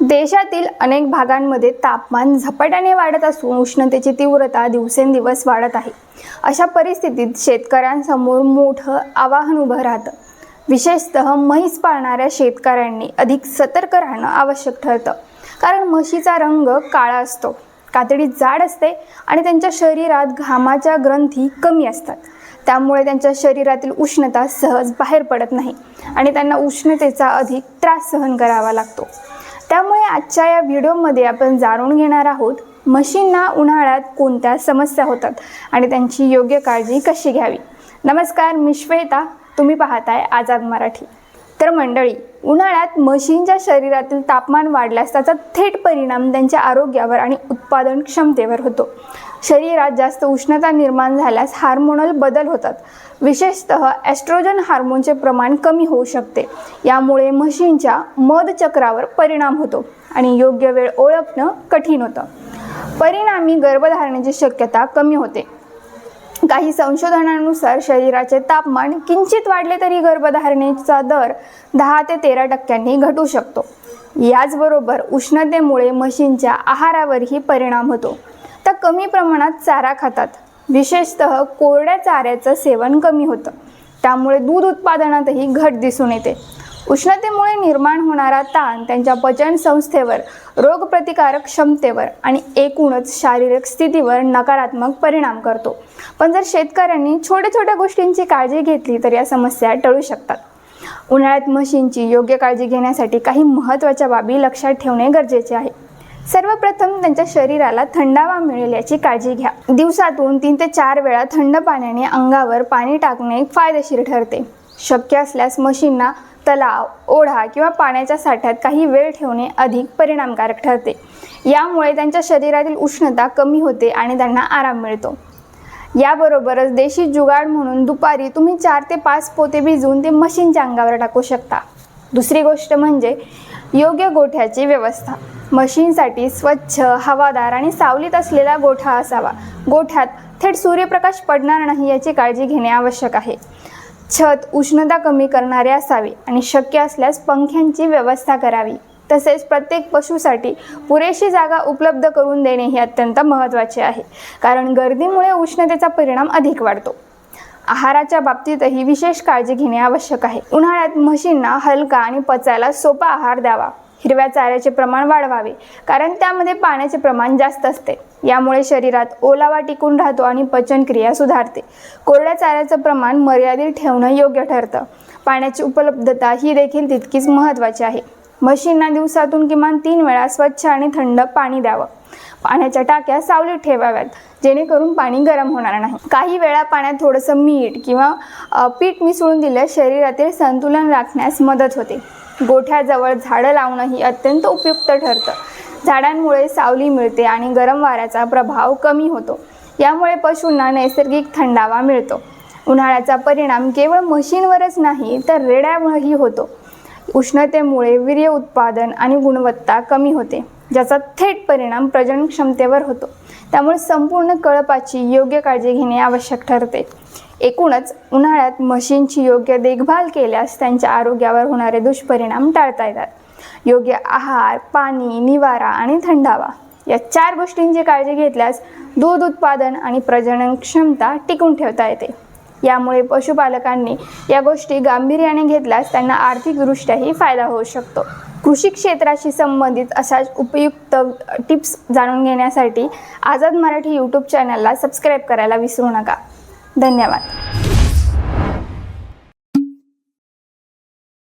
देशातील अनेक भागांमध्ये तापमान झपाट्याने वाढत असून उष्णतेची तीव्रता दिवसेंदिवस वाढत आहे। अशा परिस्थितीत शेतकऱ्यांसमोर मोठं आव्हान उभं राहतं। विशेषतः म्हैस पाळणाऱ्या शेतकऱ्यांनी अधिक सतर्क राहणं आवश्यक ठरतं, कारण म्हशीचा रंग काळा असतो, कातडी जाड असते आणि त्यांच्या शरीरात घामाच्या ग्रंथी कमी असतात। त्यामुळे त्यांच्या शरीरातील उष्णता सहज बाहेर पडत नाही आणि त्यांना उष्णतेचा अधिक त्रास सहन करावा लागतो। त्यामुळे आजच्या या व्हिडिओमध्ये आपण जाणून घेणार आहोत म्हशींना उन्हाळ्यात कोणत्या समस्या होतात आणि त्यांची योग्य काळजी कशी घ्यावी। नमस्कार, मी श्वेता, तुम्ही पाहताय आझाद मराठी। तर मंडळी, उन्हाळ्यात म्हशींच्या शरीरातील तापमान वाढल्यास त्याचा थेट परिणाम त्यांच्या आरोग्यावर आणि उत्पादन क्षमतेवर होतो। शरीरात जास्त उष्णता निर्माण झाल्यास हार्मोनल बदल होतात। विशेषतः एस्ट्रोजन हार्मोनचे प्रमाण कमी होऊ शकते। यामुळे म्हशींच्या मध चक्रावर परिणाम होतो आणि योग्य वेळ ओळखणं कठीण होतं। परिणामी गर्भधारणेची शक्यता कमी होते। काही संशोधनानुसार शरीराचे तापमान किंचित वाढले तरी गर्भधारणेचा दर 10 ते 13% घटू शकतो। याचबरोबर उष्णतेमुळे म्हशींच्या आहारावरही परिणाम होतो। त्या कमी प्रमाणात चारा खातात। विशेषतः कोरड्या चाऱ्याचं सेवन कमी होतं, त्यामुळे दूध उत्पादनातही घट दिसून येते। उष्णतेमुळे निर्माण होणारा ताण त्यांच्या पचन संस्थेवर, रोगप्रतिकारक क्षमतेवर आणि एकूणच शारीरिक स्थितीवर नकारात्मक परिणाम करतो। पण जर शेतकऱ्यांनी छोट्या छोट्या गोष्टींची काळजी घेतली तर या समस्या टळू शकतात। उन्हाळ्यात म्हशींची योग्य काळजी घेण्यासाठी काही महत्त्वाच्या बाबी लक्षात ठेवणे गरजेचे आहे। सर्वप्रथम त्यांच्या शरीराला थंडावा मिळेल याची काळजी घ्या। दिवसातून 3 ते 4 वेळा थंड पाण्याने अंगावर पाणी टाकणे फायदेशीर ठरते। शक्य असल्यास म्हशींना तलाव, ओढा किंवा पाण्याच्या साठ्यात काही वेळ ठेवणे अधिक परिणामकारक ठरते। यामुळे त्यांच्या शरीरातील उष्णता कमी होते आणि त्यांना आराम मिळतो। याबरोबरच देशी जुगाड म्हणून दुपारी तुम्ही 4 ते 5 पोते भिजवून ते म्हशींच्या अंगावर टाकू शकता। दुसरी गोष्ट म्हणजे योग्य गोठ्याची व्यवस्था। म्हशींसाठी स्वच्छ, हवादार आणि सावलीत असलेला गोठा असावा। गोठ्यात थेट सूर्यप्रकाश पडणार नाही याची काळजी घेणे आवश्यक आहे। छत उष्णता कमी करणारे असावे आणि शक्य असल्यास पंख्यांची व्यवस्था करावी। तसेच प्रत्येक पशुसाठी पुरेशी जागा उपलब्ध करून देणे हे अत्यंत महत्त्वाचे आहे, कारण गर्दीमुळे उष्णतेचा परिणाम अधिक वाढतो। आहाराच्या बाबतीतही विशेष काळजी घेणे आवश्यक आहे। उन्हाळ्यात म्हशींना हलका आणि पचायला सोपा आहार द्यावा। हिरव्या चाऱ्याचे प्रमाण वाढवावे, कारण त्यामध्ये पाण्याचे प्रमाण जास्त असते। यामुळे शरीरात ओलावा टिकून राहतो आणि पचनक्रिया सुधारते। कोरड्या चाऱ्याचं प्रमाण मर्यादित ठेवणं योग्य ठरतं। पाण्याची उपलब्धता ही देखील तितकीच महत्त्वाची आहे। म्हशींना दिवसातून किमान 3 वेळा स्वच्छ आणि थंड पाणी द्यावं। पाण्याच्या टाक्या सावलीत ठेवाव्यात, जेणेकरून पाणी गरम होणार नाही। काही वेळा पाण्यात थोडंसं मीठ किंवा पीठ मिसळून दिल्यास शरीरातील संतुलन राखण्यास मदत होते। गोठ्याजवळ झाडं लावणंही अत्यंत उपयुक्त ठरतं। झाडांमुळे सावली मिळते आणि गरम वाऱ्याचा प्रभाव कमी होतो। यामुळे पशूंना नैसर्गिक थंडावा मिळतो। उन्हाळ्याचा परिणाम केवळ म्हशींवरच नाही तर रेड्यावरही होतो। उष्णतेमुळे वीर्य उत्पादन आणि गुणवत्ता कमी होते, ज्याचा थेट परिणाम प्रजनन क्षमतेवर होतो। त्यामुळे संपूर्ण कळपाची योग्य काळजी घेणे आवश्यक ठरते। एकूणच उन्हाळ्यात म्हशींची योग्य देखभाल केल्यास त्यांच्या आरोग्यावर होणारे दुष्परिणाम टाळता येतात। योग्य आहार, पाणी, निवारा आणि थंडावा या 4 गोष्टींची काळजी घेतल्यास दूध उत्पादन आणि प्रजनन क्षमता टिकून ठेवता येते। यामुळे पशुपालकांनी या गोष्टी गांभीर्याने घेतल्यास त्यांना आर्थिकदृष्ट्याही फायदा होऊ शकतो। कृषी क्षेत्राशी संबंधित अशाच उपयुक्त टिप्स जाणून घेण्यासाठी आझाद मराठी यूट्यूब चॅनलला सबस्क्राईब करायला विसरू नका। धन्यवाद।